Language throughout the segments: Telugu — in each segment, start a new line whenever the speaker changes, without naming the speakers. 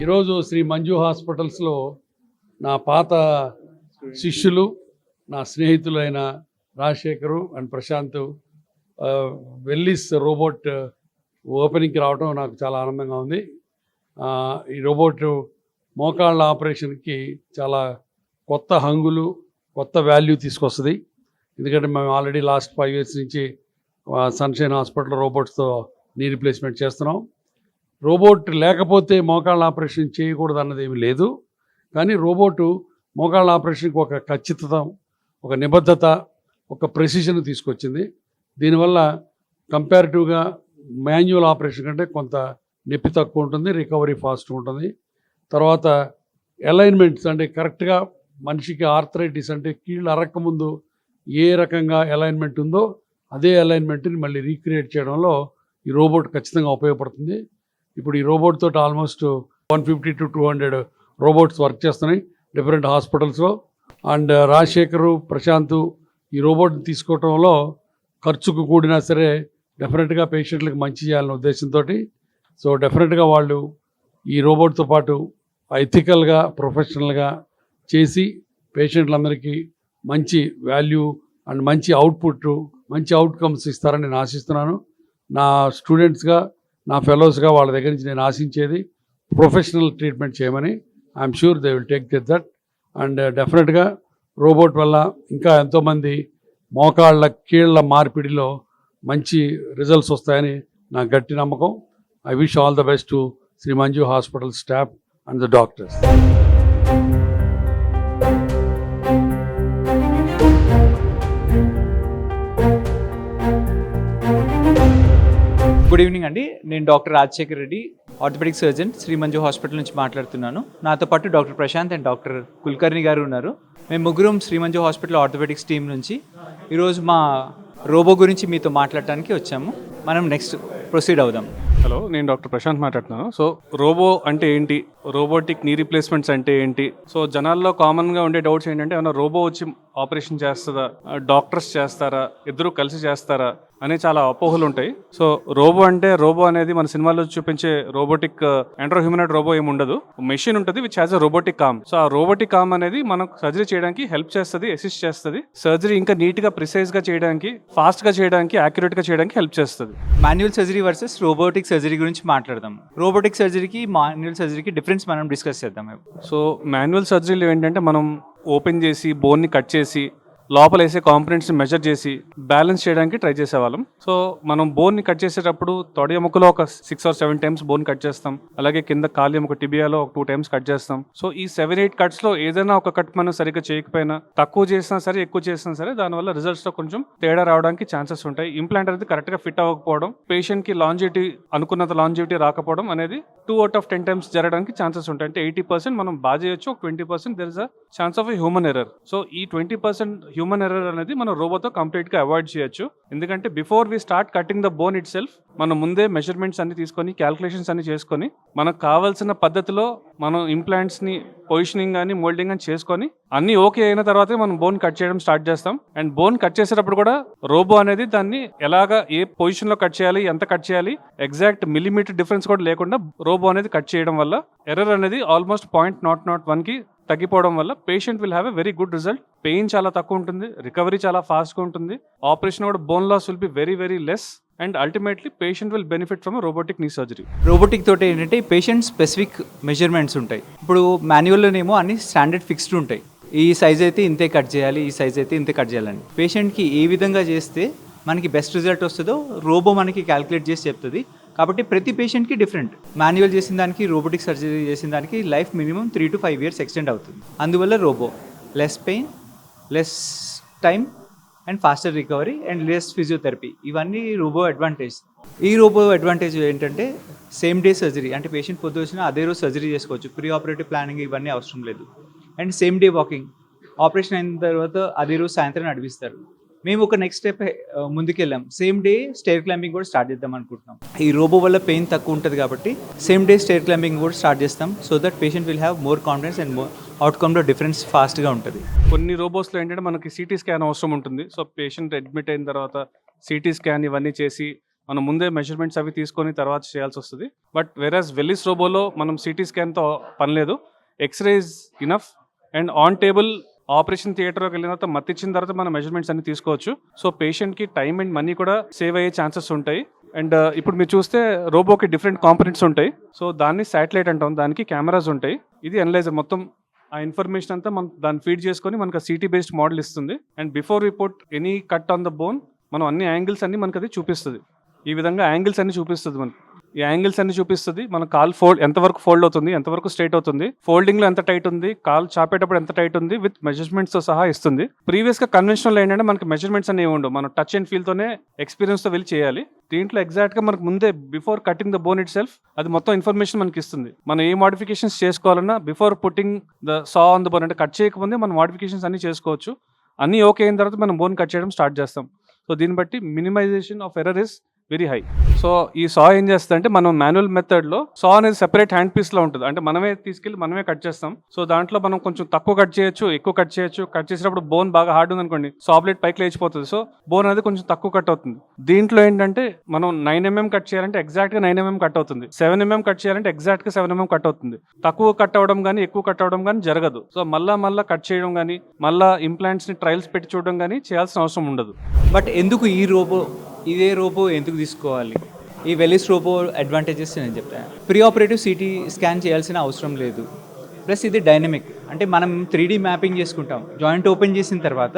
ఈరోజు శ్రీ మంజు హాస్పిటల్స్లో నా పాత శిష్యులు, నా స్నేహితులైన రాజశేఖరు అండ్ ప్రశాంత్ వెల్లిస్ రోబోట్ ఓపెనింగ్కి రావడం నాకు చాలా ఆనందంగా ఉంది. ఈ రోబోట్ మోకాళ్ళ ఆపరేషన్కి చాలా కొత్త హంగులు, కొత్త వాల్యూ తీసుకొస్తుంది. ఎందుకంటే మేము ఆల్రెడీ లాస్ట్ 5 years నుంచి సన్షైన్ హాస్పిటల్ రోబోట్స్తో నీ రీప్లేస్మెంట్ చేస్తున్నాం. రోబోట్ లేకపోతే మోకాళ్ళ ఆపరేషన్ చేయకూడదు అన్నది ఏమి లేదు. కానీ రోబోటు మోకాళ్ళ ఆపరేషన్కి ఒక ఖచ్చితత, ఒక నిబద్ధత, ఒక ప్రెసిషన్ తీసుకొచ్చింది. దీనివల్ల కంపారిటివ్గా మాన్యువల్ ఆపరేషన్ కంటే కొంత నొప్పి తక్కువ ఉంటుంది, రికవరీ ఫాస్ట్ ఉంటుంది. తర్వాత అలైన్మెంట్స్ అంటే కరెక్ట్గా మనిషికి ఆర్థరైటిస్ అంటే కీళ్ళు అరక్కముందు ఏ రకంగా అలైన్మెంట్ ఉందో అదే అలైన్మెంట్ని మళ్ళీ రీక్రియేట్ చేయడంలో ఈ రోబోట్ ఖచ్చితంగా ఉపయోగపడుతుంది. ఇప్పుడు ఈ రోబోట్ తోటి ఆల్మోస్ట్ 150 to 200 రోబోట్స్ వర్క్ చేస్తున్నాయి డిఫరెంట్ హాస్పిటల్స్లో. అండ్ రాజశేఖరు, ప్రశాంత్ ఈ రోబోట్ని తీసుకోవడంలో ఖర్చుకు కూడినా సరే డెఫినెట్గా పేషెంట్లకు మంచి చేయాలనే ఉద్దేశంతో సో డెఫినెట్గా వాళ్ళు ఈ రోబోట్తో పాటు ఎథికల్గా, ప్రొఫెషనల్గా చేసి పేషెంట్లందరికీ మంచి వాల్యూ అండ్ మంచి అవుట్పుట్, మంచి అవుట్కమ్స్ ఇస్తారని నేను ఆశిస్తున్నాను. నా స్టూడెంట్స్గా, నా ఫెలోస్గా వాళ్ళ దగ్గర నుంచి నేను ఆశించేది ప్రొఫెషనల్ ట్రీట్మెంట్ చేయమని. I'm sure they will take that. And డెఫినెట్గా రోబోట్ వల్ల ఇంకా ఎంతోమంది మోకాళ్ళ కీళ్ళ మార్పిడిలో మంచి రిజల్ట్స్ వస్తాయని నా గట్టి నమ్మకం. I wish all the best to Shri Manju hospital staff and the doctors.
Good evening అండి. నేను doctor Rajasekhar Reddy, orthopedic surgeon, Shri Manju hospital నుంచి మాట్లాడుతున్నాను. నాతో పాటు doctor Prashant and doctor Kulkarni గారు ఉన్నారు. మేము ముగ్గురం Shri Manju hospital orthopedics team నుంచి ఈరోజు మా రోబో గురించి మీతో మాట్లాడటానికి వచ్చాము. మనం నెక్స్ట్ ప్రొసీడ్ అవుదాం.
హలో, నేను డాక్టర్ ప్రశాంత్ మాట్లాడుతున్నాను. సో రోబో అంటే ఏంటి, రోబోటిక్ నీ రీప్లేస్మెంట్స్ అంటే ఏంటి? సో జనాల్లో కామన్గా ఉండే డౌట్స్ ఏంటంటే ఏమన్నా రోబో వచ్చి ఆపరేషన్ చేస్తుందా, డాక్టర్స్ చేస్తారా, ఇద్దరు కలిసి చేస్తారా అనే చాలా అపోహలు ఉంటాయి. సో రోబో అనేది మన సినిమాలో చూపించే రోబోటిక్ ఎంట్రో హ్యూమనాయిడ్ రోబో ఏమి ఉండదు. మెషిన్ ఉంటుంది which has a robotic arm. So ఆ రోబోటిక్ ఆర్మ్ అనేది మనకు సర్జరీ చేయడానికి హెల్ప్ చేస్తుంది, అసిస్ట్ చేస్తుంది. సర్జరీ ఇంకా నీట్గా, ప్రిసైజ్గా చేయడానికి, ఫాస్ట్గా చేయడానికి, యాక్యురేట్గా చేయడానికి హెల్ప్ చేస్తుంది.
Manual surgery versus robotic surgery గురించి మాట్లాడదాం. రోబోటిక్ సర్జరీకి మాన్యువల్ సర్జరీకి డిఫరెన్స్ మనం డిస్కస్ చేద్దాం.
సో మాన్యువల్ సర్జరీలో ఏంటంటే మనం ఓపెన్ చేసి బోన్ని కట్ చేసి లోపల వేసే కాంపనెంట్స్ని మెజర్ చేసి బ్యాలెన్స్ చేయడానికి ట్రై చేసేవాళ్ళం. సో మనం బోన్ని కట్ చేసేటప్పుడు తొడ ఎముకలో ఒక 6 or 7 times బోన్ కట్ చేస్తాం. అలాగే కింద కాలు ఎముక టిబియాలో ఒక 2 times కట్ చేస్తాం. సో ఈ 7-8 కట్స్లో ఏదైనా ఒక కట్ మనం సరిగ్గా చేయకపోయినా, తక్కువ చేసినా సరే, ఎక్కువ చేసినా సరే, దానివల్ల రిజల్ట్స్లో కొంచెం తేడా రావడానికి ఛాన్సెస్ ఉంటాయి. ఇంప్లాంట్ అనేది కరెక్ట్గా ఫిట్ అవ్వకపోవడం, పేషెంట్కి లాంజివిటీ అనుకున్నంత లాంజివిటీ రాకపోవడం అనేది 2 out of 10 times జరగడానికి ఛాన్సెస్ ఉంటాయి. అంటే 80% మనం బాగా చేయొచ్చు, 20% there is a chance of a human error. So ఈ 20% హ్యూమన్ ఎర్రర్ అనేది మనం రోబోతో కంప్లీట్గా అవాయిడ్ చేయొచ్చు. ఎందుకంటే before we start cutting the bone itself మనం ముందే మెజర్మెంట్స్ అన్ని తీసుకొని, క్యాల్కులేషన్స్ అన్ని చేసుకొని, మనకు కావాల్సిన పద్ధతిలో మనం ఇంప్లాంట్స్ని పొజిషనింగ్ కానీ, మోల్డింగ్ అని చేసుకొని అన్ని ఓకే అయిన తర్వాతే మనం బోన్ కట్ చేయడం స్టార్ట్ చేస్తాం. అండ్ బోన్ కట్ చేసేటప్పుడు కూడా రోబో అనేది దాన్ని ఎలాగా, ఏ పొజిషన్లో కట్ చేయాలి, ఎంత కట్ చేయాలి, ఎగ్జాక్ట్ మిల్లీమీటర్ డిఫరెన్స్ కూడా లేకుండా రోబో అనేది కట్ చేయడం వల్ల ఎర్రర్ అనేది ఆల్మోస్ట్ 0.001కి తగ్గిపోవడం వల్ల patient will have a very good result. Pain చాలా తక్కువ ఉంటుంది, రికవరీ చాలా ఫాస్ట్గా ఉంటుంది, ఆపరేషన్ కూడా bone loss will be very very less, and ultimately patient will benefit from robotic knee surgery.
Robotic తోటి ఏంటంటే పేషెంట్ స్పెసిఫిక్ మెజర్మెంట్స్ ఉంటాయి. ఇప్పుడు మాన్యువల్లోనేమో అన్ని స్టాండర్డ్ ఫిక్స్డ్ ఉంటాయి. ఈ సైజ్ అయితే ఇంతే కట్ చేయాలి, ఈ సైజ్ అయితే ఇంతే కట్ చేయాలని. పేషెంట్కి ఏ విధంగా చేస్తే మనకి బెస్ట్ రిజల్ట్ వస్తుందో రోబో మనకి క్యాల్కులేట్ చేసి చెప్తుంది. కాబట్టి ప్రతి పేషెంట్కి డిఫరెంట్. మాన్యువల్ చేసిన దానికి, రోబోటిక్ సర్జరీ చేసిన దానికి life minimum 3 to 5 years extend అవుతుంది. అందువల్ల robo less pain, less time and faster recovery and less physiotherapy, ఇవన్నీ రోబో అడ్వాంటేజ్. ఈ రోబో అడ్వాంటేజ్ ఏంటంటే సేమ్ డే సర్జరీ, అంటే పేషెంట్ పొద్దు వచ్చినా అదే రోజు సర్జరీ చేసుకోవచ్చు. ప్రీ ఆపరేటివ్ ప్లానింగ్ ఇవన్నీ అవసరం లేదు. And same day walking, operation అయిన తర్వాత అదే రోజు సాయంత్రం నడిపిస్తారు. మేము ఒక నెక్స్ట్ స్టెప్ ముందుకెళ్ళాం. సేమ్ డే స్టేర్ క్లైంబింగ్ కూడా స్టార్ట్ చేద్దాం అనుకుంటున్నాం. ఈ రోబో వల్ల పెయిన్ తక్కువ ఉంటుంది కాబట్టి సేమ్ డే స్టేర్ క్లైంబింగ్ కూడా స్టార్ట్ చేస్తాం. So that patient will have more confidence and more అవుట్కమ్లో డిఫరెన్స్ ఫాస్ట్గా ఉంటుంది.
కొన్ని రోబోస్లో ఏంటంటే మనకి సిటీ స్కాన్ అవసరం ఉంటుంది. సో పేషెంట్ అడ్మిట్ అయిన తర్వాత సిటీ స్కాన్ ఇవన్నీ చేసి మనం ముందే మెజర్మెంట్స్ అవి తీసుకొని తర్వాత చేయాల్సి వస్తుంది. బట్ వెరాజ్ వెల్లిస్ రోబోలో మనం సిటీ స్కాన్తో పని లేదు, X ray is enough. And on table operation థియేటర్కి వెళ్ళిన తర్వాత మత్తిచ్చిన తర్వాత మనం మెజర్మెంట్స్ అన్ని తీసుకోవచ్చు. సో పేషెంట్కి టైం అండ్ మనీ కూడా సేవ్ అయ్యే ఛాన్సెస్ ఉంటాయి. అండ్ ఇప్పుడు మీరు చూస్తే రోబోకి డిఫరెంట్ కాంపోనెంట్స్ ఉంటాయి. సో దాన్ని శాటిలైట్ అంటాం, దానికి కెమెరాస్ ఉంటాయి. ఇది అనలైజర్, మొత్తం ఆ ఇన్ఫర్మేషన్ అంతా మనం దాన్ని ఫీడ్ చేసుకొని మనకు సిటీ బేస్డ్ మోడల్ ఇస్తుంది. And before we put any cut on the bone మనం అన్ని యాంగిల్స్ అన్ని మనకు అది చూపిస్తుంది. ఈ విధంగా యాంగిల్స్ అన్ని చూపిస్తుంది మనకు. ఈ యాంగిల్స్ అన్ని చూపిస్తుంది, మన కాల్ ఫోల్డ్ ఎంతవరకు ఫోల్డ్ అవుతుంది, ఎంతవరకు స్ట్రైట్ అవుతుంది, ఫోల్డింగ్లో ఎంత టైట్ ఉంది, కాల్ చాపేటప్పుడు ఎంత టైట్ ఉంది, విత్ మెజర్మెంట్స్తో సహా ఇస్తుంది. ప్రీవియస్గా కన్వెన్షనల్ ఏంటంటే మనకి మెజర్మెంట్స్ అనేవి ఉండవు, మనం టచ్ అండ్ ఫీల్తోనే ఎక్స్పీరియన్స్తో వెళ్ళి చేయాలి. దీంట్లో ఎగ్జాక్ట్గా మనకు ముందే before cutting the bone it self అది మొత్తం ఇన్ఫర్మేషన్ మనకి ఇస్తుంది. మనం ఏ మోడిఫికేషన్స్ చేసుకోవాలన్నా before putting the saw on the bone, అంటే కట్ చేయకముందే మనం మోడిఫికేషన్స్ అన్ని చేసుకోవచ్చు. అన్నీ ఓకే అయిన తర్వాత మనం బోన్ కట్ చేయడం స్టార్ట్ చేస్తాం. సో దీన్ని బట్టి minimisation of error is very high. So ఈ సా ఏం చేస్తుందంటే మనం మాన్యువల్ మెథడ్లో సా అనేది సెపరేట్ హ్యాండ్ పీస్లో ఉంటుంది, అంటే మనమే తీసుకెళ్ళి మనమే కట్ చేస్తాం. సో దాంట్లో మనం కొంచెం తక్కువ కట్ చేయొచ్చు, ఎక్కువ కట్ చేయొచ్చు. కట్ చేసినప్పుడు బోన్ బాగా హార్డ్ ఉంది అనుకోండి, సాబ్లెట్ పైకి లేచిపోతుంది. సో బోన్ అనేది కొంచెం తక్కువ కట్ అవుతుంది. దీంట్లో ఏంటంటే మనం 9mm కట్ చేయాలంటే ఎగ్జాక్ట్గా 9mm కట్ అవుతుంది, 7mm కట్ చేయాలంటే ఎగ్జాక్ట్గా 7mm కట్ అవుతుంది. తక్కువ కట్ అవ్వడం కానీ ఎక్కువ కట్ అవ్వడం కానీ జరగదు. సో మళ్ళా కట్ చేయడం కానీ మళ్ళీ ఇంప్లాంట్స్ని ట్రయల్స్ పెట్టి చూడడం కానీ చేయాల్సిన అవసరం ఉండదు.
బట్ ఎందుకు ఇదే రోబో ఎందుకు తీసుకోవాలి? ఈ వెల్లిస్ రోబో అడ్వాంటేజెస్ నేను చెప్తాను. ప్రీ ఆపరేటివ్ సిటీ స్కాన్ చేయాల్సిన అవసరం లేదు. ప్లస్ ఇది డైనమిక్, అంటే మనం 3D మ్యాపింగ్ చేసుకుంటాం. జాయింట్ ఓపెన్ చేసిన తర్వాత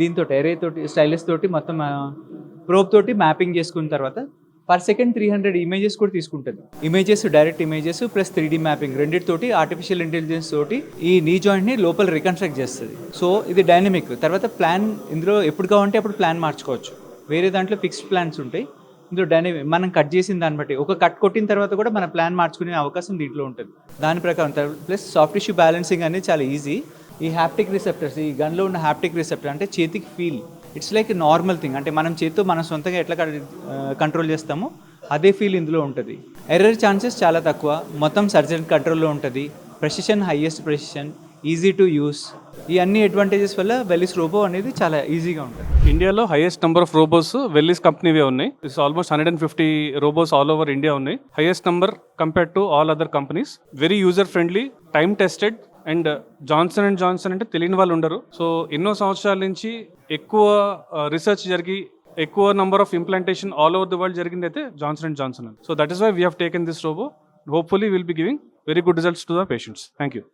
దీంతో ఎరే తోటి స్టైలిస్ తోటి మొత్తం ప్రోబ్ తోటి మ్యాపింగ్ చేసుకున్న తర్వాత పర్ సెకండ్ 300 ఇమేజెస్ కూడా తీసుకుంటుంది. Images, direct images plus 3D mapping రెండింటితోటి ఆర్టిఫిషియల్ ఇంటెలిజెన్స్ తోటి ఈ నీ జాయింట్ని లోపల రికన్స్ట్రక్ట్ చేస్తుంది. సో ఇది డైనమిక్. తర్వాత ప్లాన్ ఇందులో ఎప్పుడు కావాలంటే అప్పుడు ప్లాన్ మార్చుకోవచ్చు. వేరే దాంట్లో ఫిక్స్డ్ ప్లాన్స్ ఉంటాయి, ఇందులో డైనమిక్ మనం కట్ చేసిన దాన్ని బట్టి ఒక కట్ కొట్టిన తర్వాత కూడా మన ప్లాన్ మార్చుకునే అవకాశం దీంట్లో ఉంటుంది. దాని ప్రకారం ప్లస్ సాఫ్ట్ టిష్యూ బ్యాలెన్సింగ్ అనేది చాలా ఈజీ. ఈ హ్యాప్టిక్ రిసెప్టర్స్, ఈ గన్లో ఉన్న హ్యాప్టిక్ రిసెప్టర్ అంటే చేతికి feel, it's like normal thing. అంటే మనం చేతితో మనం సొంతంగా ఎట్లా కంట్రోల్ చేస్తామో అదే ఫీల్ ఇందులో ఉంటుంది. ఎర్రర్ ఛాన్సెస్ చాలా తక్కువ, మొత్తం సర్జన్ కంట్రోల్లో ఉంటుంది. Precision, highest precision, easy to use. ఈ అన్ని అడ్వాంటేజెస్ వల్ల వెల్లిస్ రోబో అనేది చాలా ఈజీగా ఉంటుంది.
ఇండియాలో హైయెస్ట్ నెంబర్ ఆఫ్ రోబోస్ వెల్లిస్ కంపెనీవే ఉన్నాయి. It's almost 150 robots all over India ఉన్నాయి. Highest number compared to all other companies. Very user friendly, time tested. And Johnson and Johnson అంటే తెలియని వాళ్ళు ఉండరు. సో ఎన్నో సంవత్సరాల నుంచి ఎక్కువ రీసెర్చ్ జరిగి ఎక్కువ number of implantation all over the world జరిగింది అయితే Johnson and Johnson. So that is why we have taken this robo. Hopefully will be giving very good results to the patients. Thank you.